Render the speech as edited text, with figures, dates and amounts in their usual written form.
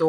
2